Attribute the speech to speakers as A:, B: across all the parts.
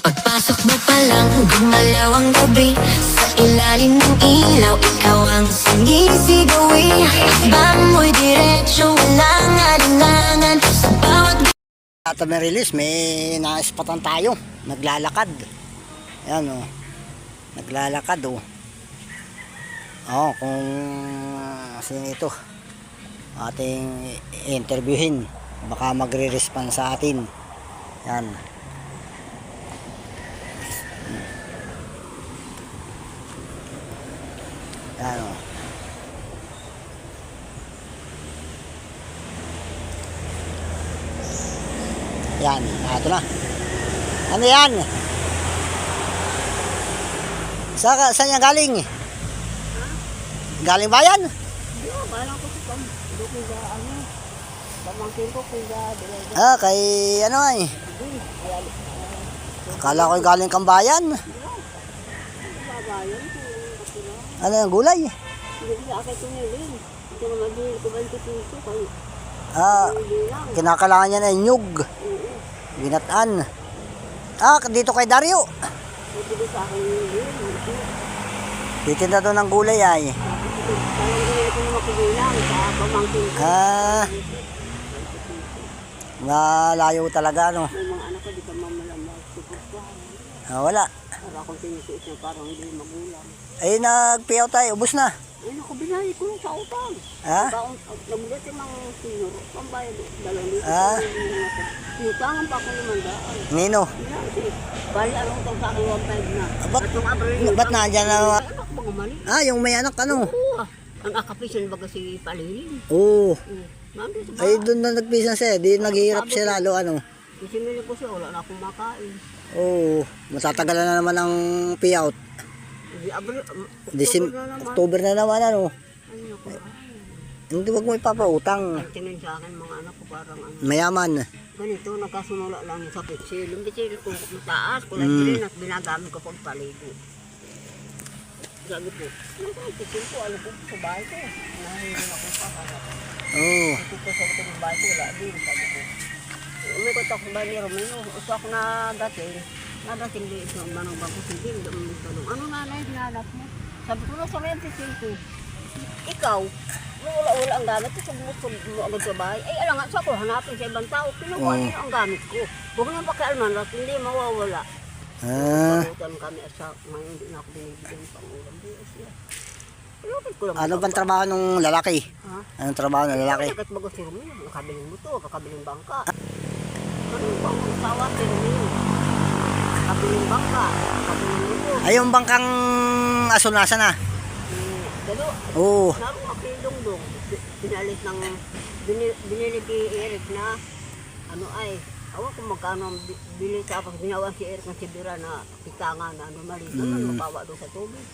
A: Pagpasok mo pa lang, gumalaw ang gabi. Sa ilalim ng ilaw, ikaw ang sinisigawi. Bang mo'y diretsyo, walang alinlangan. Sa bawat
B: Ata may release, may naispatan tayo. Naglalakad. Ayan o. Naglalakad o. Kung sino ito ating interviewin. Baka magre-response sa atin. Yan. Yan o. Yan, ito na. Ano yan? Saan yan galing? Galing bayan?
C: Balang ko sa doon sa ano. Pamangkin ko kaya
B: Kay ano ay. Akala ko galing kang bayan.
C: babayan ko.
B: Ano yung gulay?
C: Hindi ko sa akin tunilin. Ito naman din ko 20 piso kayo.
B: Kinakalangan niya na nyug. Ginataan. Dito kay Dario.
C: Ito din sa akin yun.
B: Titinda doon ng gulay ay.
C: Parang ganyan ko naman kubilang sa pamangkin ko.
B: Malayo talaga no.
C: May mga anak ko di ka mamalamag. Suportahan.
B: Wala.
C: Para akong tinitiis na parang hindi magulang.
B: Ay nagpiyaw tayo, ubos na.
C: Ay naku, binayad ko lang sa utang. Nagulat yung mga sinuro. Pambayad, 2,000. Sinutangan pa ako 500.
B: Nino.
C: Bali, anong utang sa akin 1,500 na.
B: Ba't-
C: At yung Abril,
B: ba't nandyan na-
C: Ay, anak, mga mali.
B: Yung may anak ano.
C: Oo, ang akapisan baga si Palilin.
B: Oo.
C: Nandun sa
B: Ay doon na nagpisan siya. Di naghihirap siya lalo ano.
C: Isimili ko siya, wala na akong makain.
B: Oo. Matatagalan na naman ang payout.
C: Di Abril,
B: October na naman ano.
C: Ay, naku.
B: Hindi wag mo ipapautang.
C: Tingin sa akin mga anak ko parang ano.
B: Mayaman.
C: Ganito, nagkasunula lang yung sa pitsil. Yung pitsil ko mataas, kulay green at binagamit ko pag paligo. Sabi ko, pitsil ko, ano po sa bahay ko. Nahihirap ako pa.
B: Oo.
C: Pitsil ko sa likod ng bahay ko, wala din. Sabi ko, umikot ako ba ni Romeo? Uso ako nadating di ito, manong bako sige, ano nanay, hinanap mo? Sabi ko, nasa rin pitsil ko. Ikaw, wala ang gamit ko, sumutod mo agad sa bahay. Ay, alam nga, sa ako, hanapin sa ibang tao, pinuha niyo ang gamit ko. Huwag niyo pakialman, at hindi mawawala. Pagutan kami at sa ngayon, hindi na ako binibigyan pang ulam. Lupit ko lang.
B: Ano bang trabaho ng lalaki?
C: Ha?
B: Anong trabaho ng lalaki?
C: Kahit bago si Romeo, nakabiling motor, nakabiling bangka. Ano bang usawa si Romeo? Nakabiling bangka, nakabiling motor.
B: Ay yung bangkang asunasa na.
C: Gado,
B: Oo.
C: naroon ako yung dungdong. Pinalit ng, binili kay Eric na, ano ay, awa kung magkano ang bili tapos ginawa si Eric ng sibira na pitangan na ano mali. Naman mapawa doon sa tubig.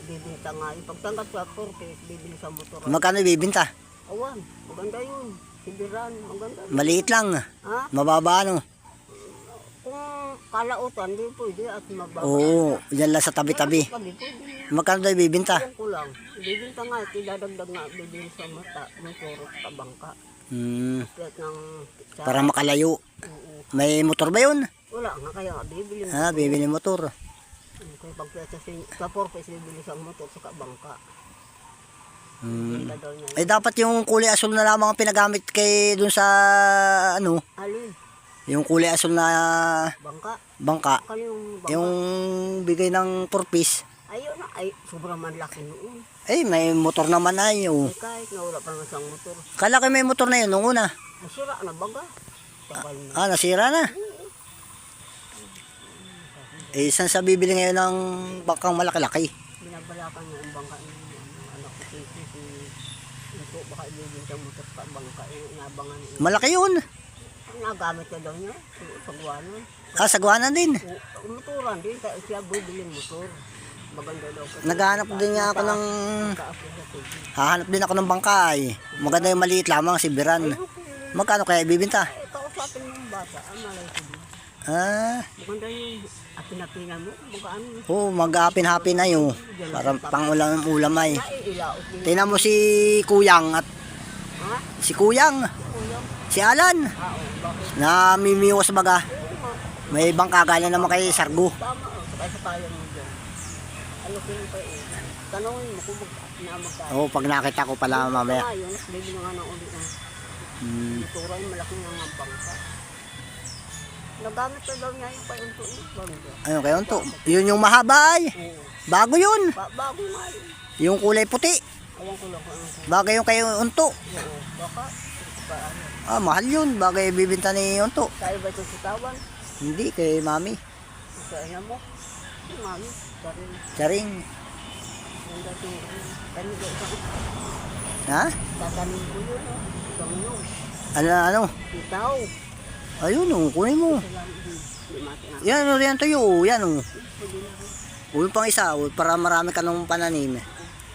C: Bibinta nga. Yung pagtangkat sa Corpus, bibili sa motor.
B: Magkano ibibinta?
C: Awan, maganda yun. Sibiran, maganda.
B: Maliit lang.
C: Ha?
B: Mababa ano?
C: Kung kalautan, di pwede at mababa.
B: Oo. Yan lang sa tabi-tabi.
C: Pag di pwede.
B: Magkano daw ibibinta?
C: Awan ko lang. Bibinta nga, idadagdag nga, bibili sa mata, motor at bangka. Kahit ng...
B: Para makalayo.
C: Oo.
B: May motor ba yun?
C: Wala nga kaya bibili mo.
B: Bibili motor.
C: Kaya pagpesa sa Porpes, bibili sa motor sa bangka. Ganda daw niya.
B: Ay dapat yung kulay asul na lamang ang pinagamit kay dun sa ano,
C: Alin?
B: yung kulay asul na
C: Bangka?
B: bangka.
C: Kaya yung bangka.
B: Yung bigay ng purpose.
C: Ayun na, ay, sobrang manlaki noon.
B: May motor naman na yun.
C: Ay, kahit na wala pa naman siyang motor.
B: Kala ko may motor na yun nung una.
C: Nasira na baga. Takal na.
B: Nasira na. Saan sa bibili ngayon ng bangkang malaki-laki?
C: Binabalakan niya ang bangka ng anak ko. Ito, baka ibigin siyang motor sa bangka. Inabangan niya.
B: Malaki yun.
C: Ang nagamit na daw niya, sagwanan.
B: Sagwanan din.
C: Motoran din, kaya siya bibiling motor. Maganda daw.
B: Naghahanap din nga ako ng...
C: Taas na sa tubig.
B: Hahanap din ako ng bangka ay. Maganda yung maliit lamang, si Biran. Magkano kaya ibibinta?
C: Kausapin mo yung bata, ang malay ko din. Maganda yung apin-apina mo, magkaano.
B: Oo, mag-apin-hapin na yun. Para pang-ulam ay.
C: Naiilaot din.
B: Tingnan mo si Kuyang at
C: Ha?
B: si Kuyang,
C: Uyang?
B: si Alan.
C: Oo, bakit?
B: Namimiwas baga.
C: Oo nga.
B: May bangka galing naman kay Sargo.
C: Tama, sakay sa tayo mo dyan. Ano ko yung pa eh. Tanongin mo kung magkano.
B: Oo, pag nakita ko pala mamaya.
C: Ngayon, bibili nga ng uli ng turay, malaki nga ang bangka. Nagamit ko daw niya yung paunto niya.
B: Ano kayo to? Yun yung mahaba ay.
C: Oo.
B: Bago yun.
C: Bago nga yun.
B: Yung kulay puti.
C: Awan ko lang kung ano ko.
B: Bagay yung kayo unto.
C: Oo, baka. Ito pa ano.
B: Ah, mahal yun. Bagay bibinta ni unto.
C: Tayo ba itong sitawan?
B: Hindi, kay mami.
C: Sa ina mo? Yung mami, sarin.
B: Charing.
C: Yung dating, tanim ko isang,
B: Ha?
C: tatanim ko yun, oh. Isang yun.
B: Ano?
C: Itaw.
B: Ayun o, kunin mo.
C: Hindi mati nga.
B: Yan o, yan tuyo. Yan o.
C: Pwede na rin.
B: Uy pang isa, para marami ka nung pananim.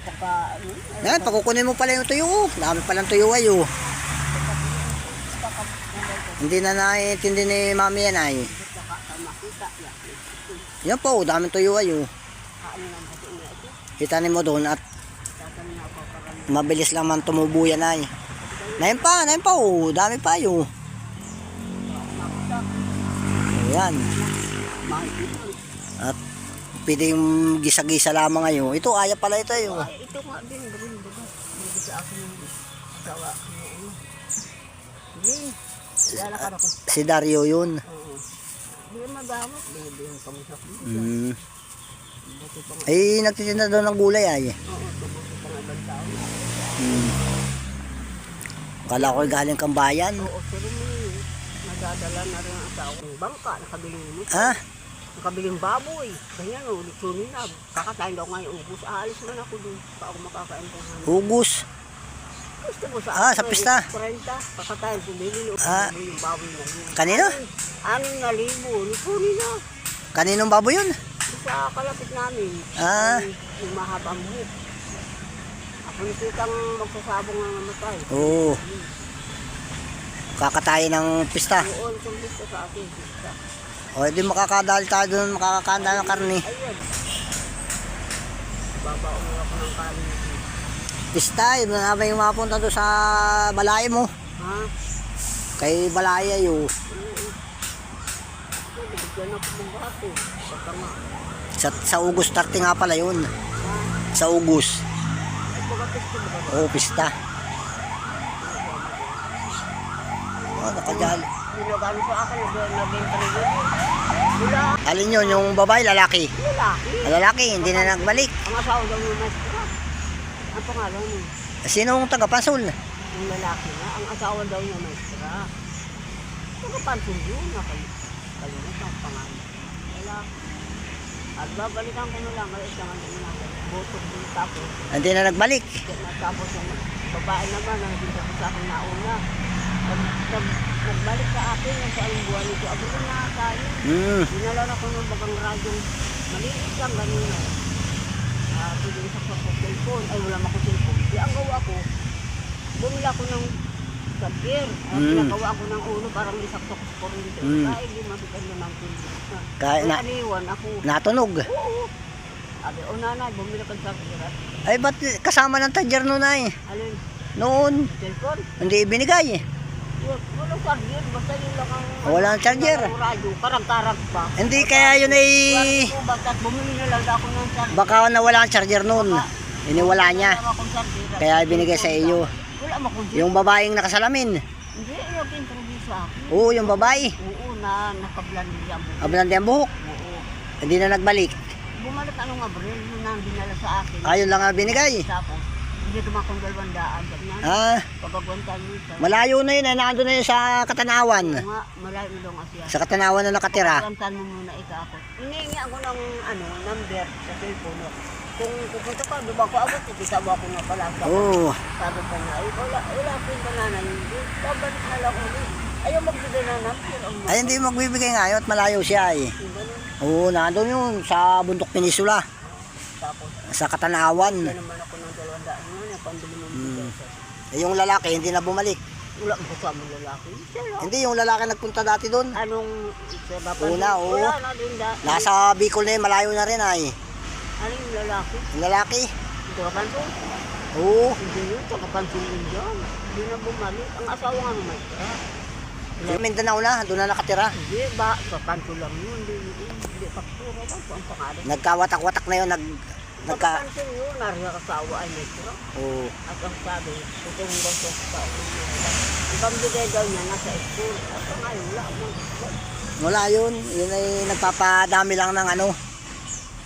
C: Saka, ano?
B: Yan, pakukunin mo pala yung tuyo. Dami palang tuyo ay o. Hindi na naiintindi ni mami yan ay.
C: Saka, makita.
B: Yan po, daming tuyo ay o.
C: Ano lang kasi niya ito.
B: Itanim mo doon at
C: Tatanim na ako para
B: mabilis lang man tumubo yan ay. Nahin pa o. Dami pa o.
C: makita.
B: Ayan.
C: Makikita.
B: At pwede yung gisa-gisa lamang ngayon. Ito, aya pala ito ay o.
C: Ay, ito nga din, gawin ba ba? Hindi sa akin yung sawa. Ano? Hindi. Lalakad ako.
B: Si Dario yun.
C: Oo. Hindi magamot. Hindi yung kamusak dito. Buti pa nga.
B: Ay, nagtitinda doon ng gulay ay.
C: Oo, tubuti pa nga ibang tao.
B: Kala ko galing kang bayan.
C: Oo, pero may nadadala na rin ang asawa. Yung bangka, nakabiling mo.
B: Ha?
C: Nakabiling baboy. Ganyan o, litsunin na. Kakatayin daw ngayon ubus. Aalis man ako dun. Pa ako makakain pa nga.
B: Hugus.
C: Gusto mo
B: Sa pista.
C: 40. Kakatayin, bumili o yung baboy na yun.
B: Kanino?
C: 6,000. Litsunin na.
B: Kaninong baboy yun?
C: Sa kalapit namin. Yung mahabang buhok. Ako nakitang magsasabong ng namatay.
B: Oo. Kakatayin ng pista.
C: Oo, itong lista sa akin. Lista.
B: O, di makakadali tayo doon, makakakanda ng karne.
C: Ayun. Babaon ako ng kanin.
B: Pista, yun na namin yung mapunta doon sa balay mo.
C: Ha?
B: Kay balay ay o.
C: Bigyan ako ng bato. Baka nga.
B: Sa Ugos 30 nga pala yun.
C: Ha?
B: Sa Ugos.
C: Ay, pagkapis ko ba?
B: Oo, pista. O, nakadali.
C: Nilagano sa akin, nabenta rin yun. Wala.
B: Alin yun, yung babae, lalaki.
C: Lalaki.
B: Lalaki, hindi na nagbalik.
C: Ang asawa daw ng maestra. Ang pangalan mo?
B: Sinong taga-Pansol?
C: Yung lalaki na. Ang asawa daw ng maestra. Pagkapansin yun. Nakalimutan ang pangalan. Lalaki. At babalikan ko na lang. Kalit lang ang natin. Botok din tapos.
B: Hindi na nagbalik.
C: Tapos yung babae naman. Nandito ko sa akin nauna. Nagbalik sa akin. Yung sa aling buwan nito. Abo na tayo. Dinala na ko ng bagang radyong. Maliit lang ganun. Pwede isang sa cellphone. Ay, wala ako cellphone. Di ang gawa ko. Bumila ko ng sabir. Pinagawa ko ng ulo. Parang isakto ko sa kurinto. Kaya hindi mabigan naman ko.
B: Kaya na,
C: Aniwan ako.
B: natunog.
C: Oo. Sabi, o nanay, bumili ka sa sabir.
B: Ay, ba't kasama ng tadyer noon ay?
C: Alin?
B: Noon,
C: Cellphone?
B: hindi ibinigay.
C: Walang charger. Basta yun lang ang...
B: Walang charger.
C: Walang radyo. Karag-karag pa.
B: Hindi, kaya yun ay...
C: Bakit bumili na lang ako ng charger.
B: Baka nawala ang charger noon. Iniwala niya.
C: Wala akong charger.
B: Kaya ibinigay sa iyo.
C: Wala mo akong
B: Yung babaeng nakasalamin.
C: Hindi, yung interview sa akin.
B: Oo, yung babae.
C: Oo, na nakablan niya mo.
B: Ablandi ang buhok.
C: Oo.
B: Hindi na nagbalik.
C: Bumalik ano nga bro, yun na ang dinala sa akin.
B: Ayun lang ang binigay.
C: Tapos, hindi tumakong 200. Ganyan.
B: Ah,
C: Pagkagwantan mo sa...
B: malayo na yun. Nandun na yun sa Katanawan.
C: Oo nga, malayo daw nga siya.
B: Sa Katanawan na nakatira.
C: Pagkagwantan mo muna ikakot. Hinihingi ako ng number sa cellphone. Kung pupunta ka, diba ko abot, ikita mo ako nga pala.
B: Oo.
C: Sabi ko na, wala po yung banana, hindi. Babalik na lang ulit. Ayaw magbigay na number.
B: Ay, hindi magbibigay ngayon at malayo siya eh.
C: Ganun.
B: Oo, nandun yun sa Bundok Peninsula.
C: Tapos,
B: Sa Katanawan.
C: na naman ako ng 200 nga, pandali mo bigay sa...
B: Eh, yung lalaki hindi na bumalik.
C: Wala ko sa mga lalaki. Siya lang.
B: Hindi, yung lalaki nagpunta dati doon.
C: Anong... sa dapat-
B: Una, oo.
C: Wala na din
B: Nasa Bicol na yun, malayo na rin ay.
C: Ano yung lalaki?
B: Yung lalaki.
C: Ito ka panso?
B: Oo.
C: Hindi yun, ito ka panso yun dyan. Hindi na bumalik. Ang asawa nga ng maestra.
B: Sa Mindanao na, doon na nakatira.
C: Hindi ba, sa kanto lang yun. Hindi pagpuro ba po ang pangalan.
B: Nagkawatak-watak na yun, nagka...
C: Pagkanto yun, nariya kasawa ay may tira.
B: Oo.
C: At ang sabi, tutulong daw siya sa tao. Ipambigay daw niya nasa school. At ngayon, wala mo.
B: Wala yun. Yun ay nagpapadami lang ng ano.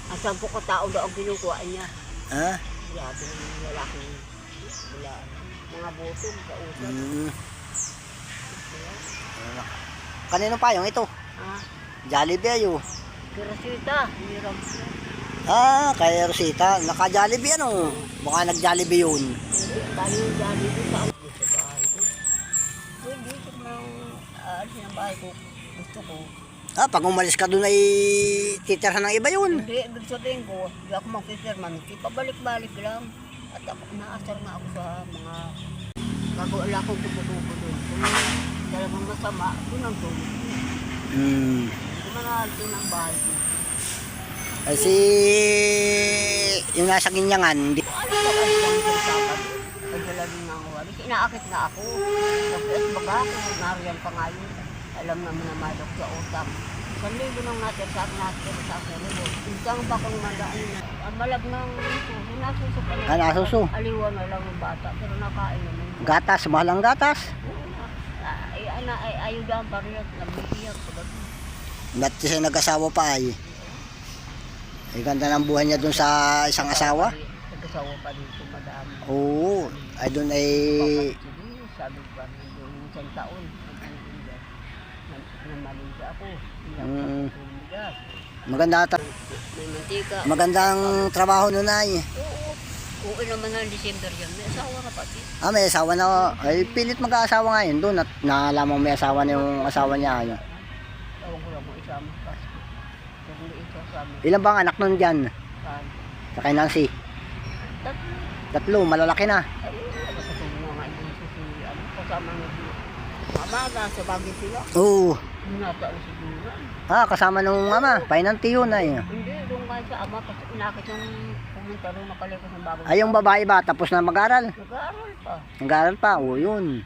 C: Ang 10 katao daw ang kinukuha niya.
B: Ha?
C: Grabe ng lalaki. Wala. Mga botong sa usap.
B: Hmm. Kanino pa yung ito?
C: Ah,
B: Jollibee ayo.
C: Kirasita, hiram siya.
B: Ah, kay Rosita. Naka-Jollibee ano? Baka nag-Jollibee yun.
C: Bali yung Jollibee sa bahay ko. Hindi ko aalis ng bahay ko. Gusto ko.
B: Ah, pag umalis ka doon ay titirhan ng iba yun.
C: Hindi, ibig sabihin ko, hindi ako magpipirman. Pabalik-balik lang. At ako, naasar nga ako sa mga wala akong tubo-tubo doon. Kung talagang masama, doon ang tulog.
B: Hmm.
C: Kung manahal doon ang bahay ko.
B: Kasi yung nasa Ginyangan, hindi.
C: Ano ba kasi lang sa sabat? Pagdala din nga ako. Inaakit na ako. Tapos baga ako, nariyan pa nga yun. Alam naman na madok sa utang. 1,000 nang natin sa akin. Isang pa kung mandaan na. Ang malag ng suso, nasuso pa
B: Ah, nasuso.
C: Aliwan na lang ng bata, pero nakain naman.
B: Gatas, mahal ang gatas.
C: Ayudahan pa rin at nabibiyak sa gabi.
B: Ba't siya nag-asawa pa ay? Ay ganda ng buhay niya doon sa isang asawa.
C: Nag-asawa pa dito, madami.
B: Oo. Ay doon ay...
C: Sabi pa rin doon, isang taon. Namalinda ako. Bigas.
B: Maganda
C: May mantika.
B: magandang trabaho noon ay.
C: Oo. Oo naman ng December yan. May asawa na pati.
B: Ah, may asawa na. Ay pilit mag-aasawa ngayon doon at nalaman may asawa na yung asawa niya. Ano.
C: Tawag ko lang mo isama pa. Kung hindi ito sama.
B: Ilan bang anak nun dyan? Sa kay Nancy?
C: Tatlo.
B: 3, malalaki na.
C: Ay, nakatulong nga ngayon si ano, kasama nga si Mama, nasa bagay sila.
B: Oo.
C: Nasa si Duna.
B: Ah, kasama nung ama. Painanti yun ay.
C: Hindi, doon kayo sa ama, kasi inakit yung pumunta doon nakalipas ng bagong.
B: Ay yung babae ba? Tapos na mag-aral?
C: Nag-aaral pa.
B: Nag-aral pa? Oo, yun.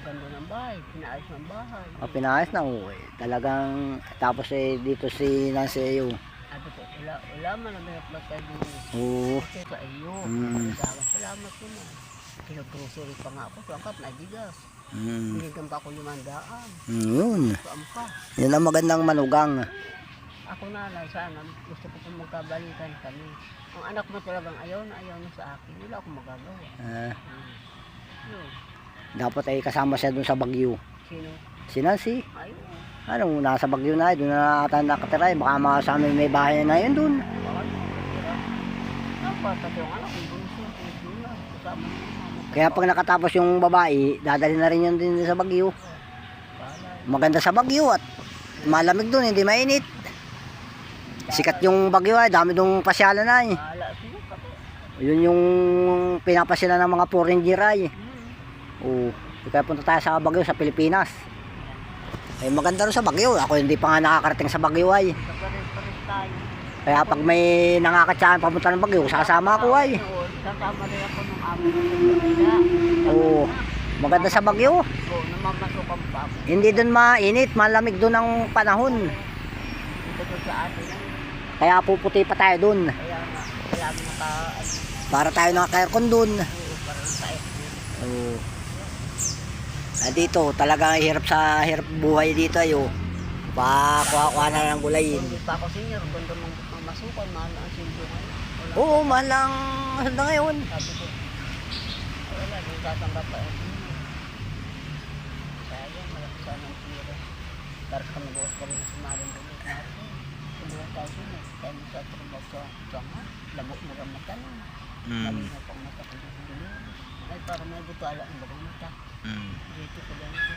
C: Ganda ng bahay, pinaayos ng bahay.
B: O, pinayos na. Oo. Talagang tapos eh dito si Nancy ayo.
C: Sabi ko, wala man ang mayat mas kayo doon.
B: Oo.
C: Kasi sa iyo, salamat ko na. Pinag-grocery pa nga ako, sangkat na bigas. Binigyan pa ako 500.
B: Yun.
C: Saan pa?
B: Yun ang magandang manugang.
C: Ako nanay, sana gusto ko pong magkabalikan kami. Ang anak mo talagang ayaw na sa akin. Wala akong magagawa. Yun.
B: Dapat ay kasama siya dun sa Baguio.
C: Sino?
B: Si Nancy.
C: Ayun.
B: Ano, nasa Baguio na, doon na ata nakatira. Baka mga sa amin may bahay na yun dun.
C: Bakit? Dapat kasi yung anak mo, bunso, na. Kasama mo.
B: Kaya pag nakatapos yung babae, dadali na rin yun din sa Baguio. Maganda sa Baguio at malamig dun, hindi mainit. Sikat yung Baguio ay, dami dong pasyalan ay.
C: Wala, sino kasi?
B: Yun yung pinapasyalan ng mga foreigner ay. Oo. Kaya punta tayo sa Baguio, sa Pilipinas. Ay maganda rin sa Baguio. Ako hindi pa nga nakakarating sa Baguio ay.
C: Pares tayo.
B: Kaya pag may nangakat sa akin papunta ng Baguio, sasama ako ay.
C: Sasama rin ako ng amo ng
B: Oo. Maganda sa Baguio.
C: Oo, namamasukan pa ako.
B: Hindi doon mainit, malamig doon ang panahon.
C: Dito doon sa atin.
B: Kaya puputi pa tayo doon.
C: Kaya nga, lagi
B: Para tayo naka-aircon doon.
C: parang sa
B: Oo. Dito, talagang hirap buhay dito ayo. Kuha na ng gulayin.
C: Hindi pa ako senior, ganda mong mamasukan, mahal ang sildo ngayon. Wala.
B: Oo, mahal lang handa ngayon.
C: Sabi ko, wala, hindi tatanggap pa yung senior. Sayang, malaki sana ang pira. Para ka mag-uwas ka rin sa maring ulit. Kumuha tayo senior, tayo mo sa trabaho sa tama, labo mo ang mata na. Sabi mo pang mata ko yung dulo. Ay, para may butala ang bagang mata. Dito ko lang ito.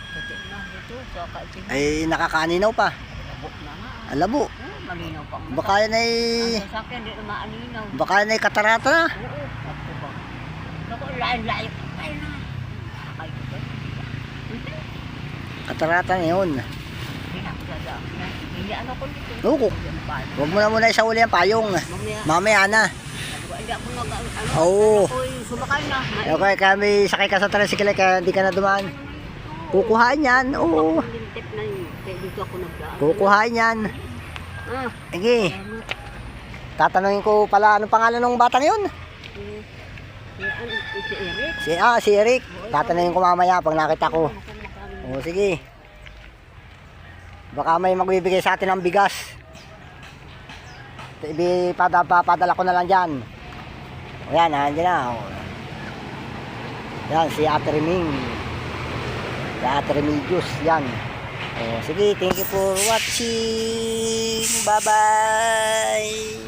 C: Puti na dito, sa kaitin.
B: Ay nakakaaninaw pa.
C: Labo na nga.
B: Alabo.
C: Malinaw pa ang mata.
B: Baka yan ay
C: Ang sasakyan, di na maalinaw.
B: baka yan ay katarata na.
C: Oo, ako ba? Naku, layo. Ay na. Ay, ito. Hindi.
B: Katarata na yun.
C: Hindi na ako dadaan. Hindi ano ko dito.
B: Oo.
C: Yung palo.
B: Huwag mo na muna isauli ang payong.
C: Mamaya.
B: Mamaya na.
C: Hindi ako
B: Oo.
C: Ako'y sumakay na.
B: Okay, kaya may sakay ka sa tricycle kaya hindi ka na dumaan. Kukuhain yan. Oo.
C: Lintip na yun. Kaya dito ako nagdaan.
B: Kukuhain yan.
C: Ah,
B: Sige. Tatanungin ko pala anong pangalan ng batang yun.
C: si Eric.
B: Si Eric. Tatanungin ko mamaya pag nakita ko. O sige. Baka may magbibigay sa atin ng bigas. Padala ko na lang dyan. Ayan, andyan na. Yan, si Ate Reming. Si Ate Remedios, yan. O, sige, thank you for watching. Bye-bye.